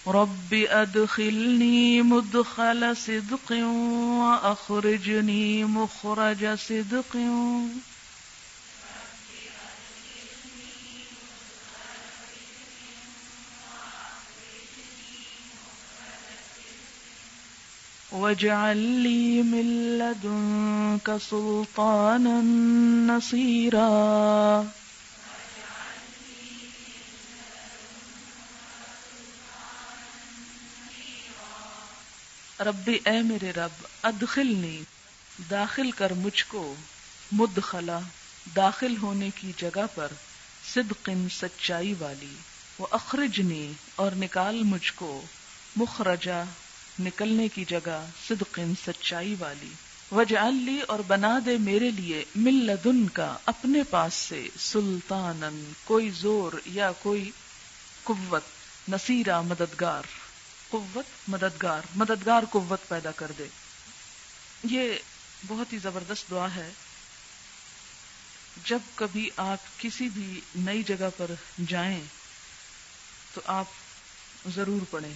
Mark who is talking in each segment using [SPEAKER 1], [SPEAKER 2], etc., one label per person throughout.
[SPEAKER 1] رب ادخلنی مدخل صدق واخرجنی مخرج صدق واجعل لی من لدنک سلطانا نصیرا. ربی اے میرے رب، ادخلنی داخل کر مجھ کو، مدخلا داخل ہونے کی جگہ پر، صدق سچائی والی، واخرجنی اور نکال مجھ کو، مخرجا نکلنے کی جگہ، صدق سچائی والی، واجعل لی اور بنا دے میرے لیے، من لدن کا اپنے پاس سے، سلطانن کوئی زور یا کوئی قوت، نصیرا مددگار، قوت مددگار، مددگار قوت پیدا کر دے. یہ بہت ہی زبردست دعا ہے. جب کبھی آپ کسی بھی نئی جگہ پر جائیں تو آپ ضرور پڑھیں.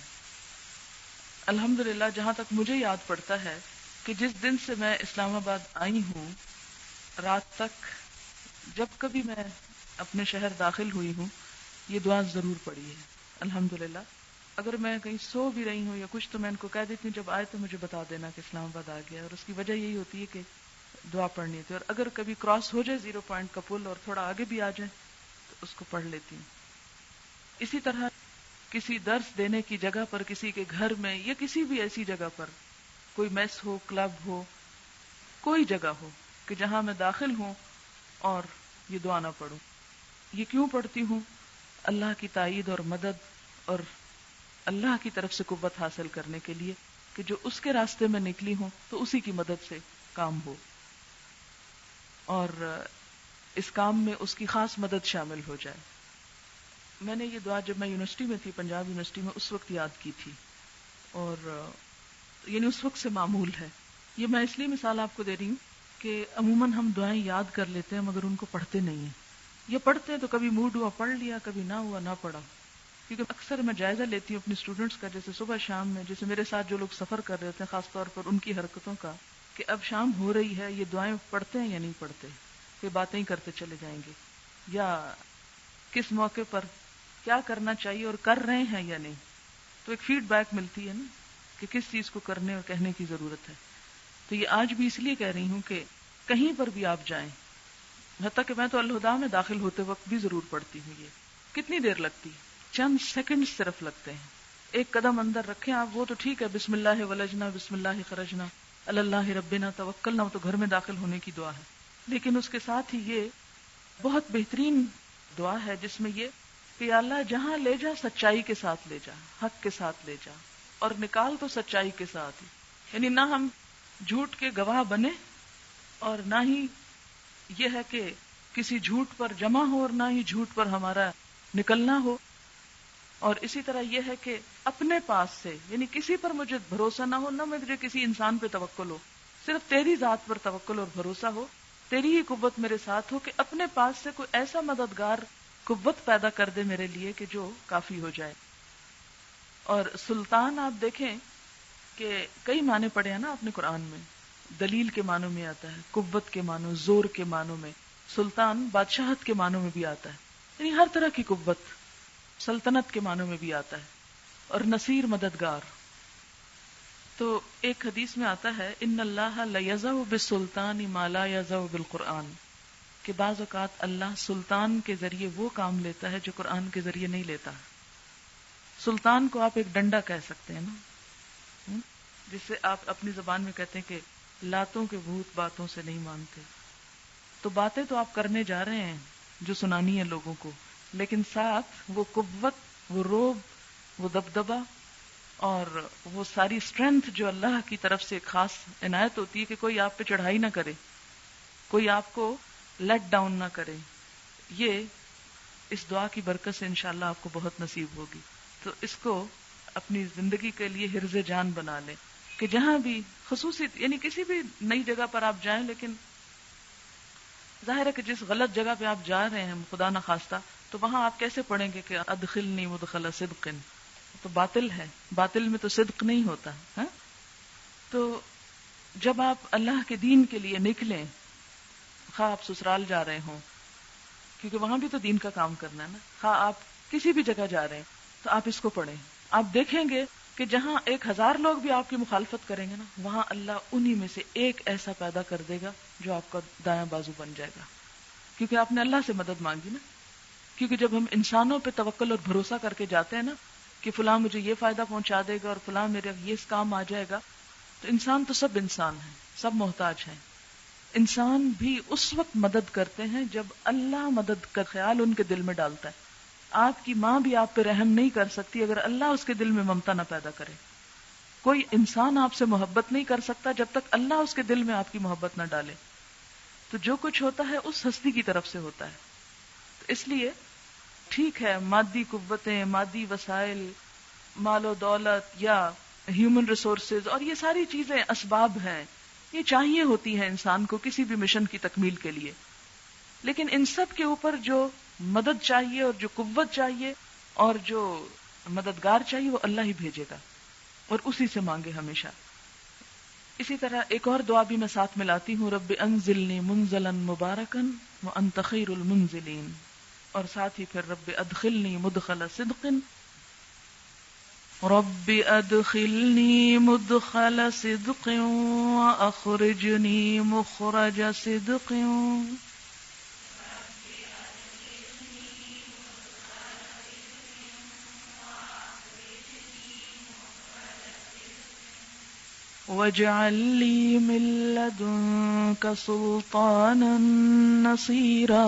[SPEAKER 1] الحمدللہ جہاں تک مجھے یاد پڑتا ہے کہ جس دن سے میں اسلام آباد آئی ہوں رات تک جب کبھی میں اپنے شہر داخل ہوئی ہوں یہ دعا ضرور پڑھی ہے. الحمدللہ اگر میں کہیں سو بھی رہی ہوں یا کچھ تو میں ان کو کہہ دیتی ہوں جب آئے تو مجھے بتا دینا کہ اسلام آباد آ گیا. اور اس کی وجہ یہی ہوتی ہے کہ دعا پڑھنی ہوتی ہے. اور اگر کبھی کراس ہو جائے 0 پوائنٹ کا پل اور تھوڑا آگے بھی آ جائے تو اس کو پڑھ لیتی ہوں. اسی طرح کسی درس دینے کی جگہ پر، کسی کے گھر میں یا کسی بھی ایسی جگہ پر، کوئی میس ہو، کلب ہو، کوئی جگہ ہو کہ جہاں میں داخل ہوں اور یہ دعا نہ پڑھوں. یہ کیوں پڑھتی ہوں؟ اللہ کی تائید اور مدد اور اللہ کی طرف سے قوت حاصل کرنے کے لیے کہ جو اس کے راستے میں نکلی ہوں تو اسی کی مدد سے کام ہو اور اس کام میں اس کی خاص مدد شامل ہو جائے. میں نے یہ دعا جب میں یونیورسٹی میں تھی، پنجاب یونیورسٹی میں، اس وقت یاد کی تھی اور یعنی اس وقت سے معمول ہے. یہ میں اس لیے مثال آپ کو دے رہی ہوں کہ عموماً ہم دعائیں یاد کر لیتے ہیں مگر ان کو پڑھتے نہیں ہیں. یہ پڑھتے ہیں تو کبھی موڈ ہوا پڑھ لیا، کبھی نہ ہوا نہ پڑھا. کیونکہ اکثر میں جائزہ لیتی ہوں اپنے اسٹوڈنٹس کا، جیسے صبح شام میں، جیسے میرے ساتھ جو لوگ سفر کر رہے ہوتے ہیں خاص طور پر ان کی حرکتوں کا، کہ اب شام ہو رہی ہے، یہ دعائیں پڑھتے ہیں یا نہیں پڑھتے، کہ باتیں ہی کرتے چلے جائیں گے، یا کس موقع پر کیا کرنا چاہیے اور کر رہے ہیں یا نہیں. تو ایک فیڈ بیک ملتی ہے نا کہ کس چیز کو کرنے اور کہنے کی ضرورت ہے. تو یہ آج بھی اس لیے کہہ رہی ہوں کہ کہیں پر بھی آپ جائیں، حتیٰ کہ میں تو الہدیٰ میں داخل ہوتے وقت بھی ضرور پڑھتی ہوں. یہ کتنی دیر لگتی؟ چند سیکنڈ صرف لگتے ہیں. ایک قدم اندر رکھیں آپ، وہ تو ٹھیک ہے، بسم اللہ ولجنا بسم اللہ خرجنا اللہ ربنا توکلنا، تو گھر میں داخل ہونے کی دعا ہے. لیکن اس کے ساتھ ہی یہ بہت بہترین دعا ہے جس میں یہ کہ یا اللہ جہاں لے جا سچائی کے ساتھ لے جا، حق کے ساتھ لے جا، اور نکال تو سچائی کے ساتھ ہی. یعنی نہ ہم جھوٹ کے گواہ بنے اور نہ ہی یہ ہے کہ کسی جھوٹ پر جمع ہو اور نہ ہی جھوٹ پر ہمارا نکلنا ہو. اور اسی طرح یہ ہے کہ اپنے پاس سے، یعنی کسی پر مجھے بھروسہ نہ ہو، نہ مجھے کسی انسان پہ توکل ہو، صرف تیری ذات پر توکل اور بھروسہ ہو، تیری ہی قوت میرے ساتھ ہو کہ اپنے پاس سے کوئی ایسا مددگار قوت پیدا کر دے میرے لیے کہ جو کافی ہو جائے. اور سلطان آپ دیکھیں کہ کئی معنی پڑے ہیں نا آپ نے قرآن میں. دلیل کے معنوں میں آتا ہے، قوت کے معنوں، زور کے معنوں میں. سلطان بادشاہت کے معنوں میں بھی آتا ہے، یعنی ہر طرح کی قوت. سلطنت کے معنوں میں بھی آتا ہے. اور نصیر مددگار. تو ایک حدیث میں آتا ہے ان اللہ لیضع بالسلطان ما لا یضع بالقرآن، کہ بعض اوقات اللہ سلطان کے ذریعے وہ کام لیتا ہے جو قرآن کے ذریعے نہیں لیتا. سلطان کو آپ ایک ڈنڈا کہہ سکتے ہیں نا، جس سے آپ اپنی زبان میں کہتے ہیں کہ لاتوں کے بھوت باتوں سے نہیں مانتے. تو باتیں تو آپ کرنے جا رہے ہیں جو سنانی ہے لوگوں کو، لیکن ساتھ وہ قوت، وہ روب، وہ دبدبا اور وہ ساری اسٹرینتھ جو اللہ کی طرف سے خاص عنایت ہوتی ہے کہ کوئی آپ پہ چڑھائی نہ کرے، کوئی آپ کو لیٹ ڈاؤن نہ کرے. یہ اس دعا کی برکت سے انشاءاللہ آپ کو بہت نصیب ہوگی. تو اس کو اپنی زندگی کے لیے حرز جان بنا لیں کہ جہاں بھی خصوصی، یعنی کسی بھی نئی جگہ پر آپ جائیں، لیکن ظاہر ہے کہ جس غلط جگہ پہ آپ جا رہے ہیں خدا نخواستہ، تو وہاں آپ کیسے پڑھیں گے کہ ادخلنی مدخل صدق، تو باطل ہے، باطل میں تو صدق نہیں ہوتا. ہاں تو جب آپ اللہ کے دین کے لیے نکلیں، خواہ آپ سسرال جا رہے ہوں کیونکہ وہاں بھی تو دین کا کام کرنا ہے نا، خواہ آپ کسی بھی جگہ جا رہے ہیں تو آپ اس کو پڑھیں. آپ دیکھیں گے کہ جہاں 1000 لوگ بھی آپ کی مخالفت کریں گے نا، وہاں اللہ انہی میں سے ایک ایسا پیدا کر دے گا جو آپ کا دایاں بازو بن جائے گا، کیونکہ آپ نے اللہ سے مدد مانگی نا. کیونکہ جب ہم انسانوں پہ توکل اور بھروسہ کر کے جاتے ہیں نا کہ فلاں مجھے یہ فائدہ پہنچا دے گا اور فلاں میرے یہ اس کام آ جائے گا، تو انسان تو سب انسان ہیں، سب محتاج ہیں. انسان بھی اس وقت مدد کرتے ہیں جب اللہ مدد کا خیال ان کے دل میں ڈالتا ہے. آپ کی ماں بھی آپ پہ رحم نہیں کر سکتی اگر اللہ اس کے دل میں ممتا نہ پیدا کرے. کوئی انسان آپ سے محبت نہیں کر سکتا جب تک اللہ اس کے دل میں آپ کی محبت نہ ڈالے. تو جو کچھ ہوتا ہے اس ہستی کی طرف سے ہوتا ہے. تو اس لیے ٹھیک ہے مادی قوتیں، مادی وسائل، مال و دولت یا ہیومن ریسورسز اور یہ ساری چیزیں اسباب ہیں، یہ چاہیے ہوتی ہیں انسان کو کسی بھی مشن کی تکمیل کے لیے. لیکن ان سب کے اوپر جو مدد چاہیے اور جو قوت چاہیے اور جو مددگار چاہیے وہ اللہ ہی بھیجے گا، اور اسی سے مانگے ہمیشہ. اسی طرح ایک اور دعا بھی میں ساتھ ملاتی ہوں، رب انزلنی منزلا مبارکا وانت خیر المنزلین، اور ساتھ ہی پھر رب ادخلنی مدخل صدق، رب ادخلنی مدخل صدق واخرجنی مخرج صدق. واجعل لي من لدنك سلطانا نصيرا.